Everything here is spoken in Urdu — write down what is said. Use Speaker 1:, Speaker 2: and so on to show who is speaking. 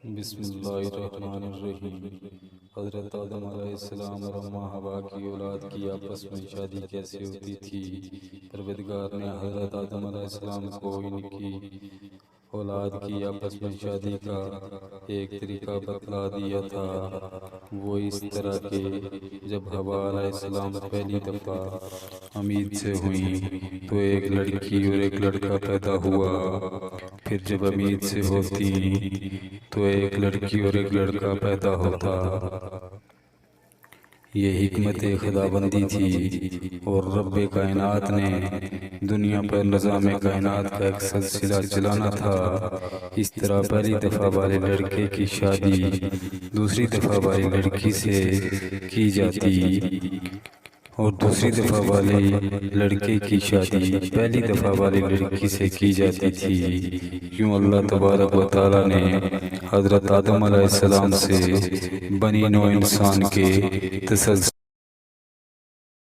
Speaker 1: بسم اللہ الرحمن الرحیم۔ حضرت آدم علیہ السلام اور اماں حوا کی اولاد کی آپس میں شادی کیسے ہوتی تھی؟ پروردگار نے حضرت آدم علیہ السلام کو ان کی اولاد کی آپس میں شادی کا ایک طریقہ بتلا دیا تھا۔ وہ اس طرح کہ جب حوا علیہ السلام پہلی دفعہ امید سے ہوئیں تو ایک لڑکی اور ایک لڑکا پیدا ہوا، پھر جب امید سے ہوتی تو ایک لڑکی اور ایک لڑکا پیدا ہوتا۔ یہ حکمت خداوندی تھی اور رب کائنات نے دنیا پر نظام کائنات کا ایک سلسلہ چلانا تھا۔ اس طرح پہلی دفعہ والے لڑکے کی شادی دوسری دفعہ والی لڑکی سے کی جاتی اور دوسری دفعہ والے لڑکے کی شادی پہلی دفعہ والی لڑکی سے کی جاتی تھی۔ یوں اللہ تبارک و تعالیٰ نے حضرت آدم علیہ السلام سے بنی نوع انسان کے تسلسل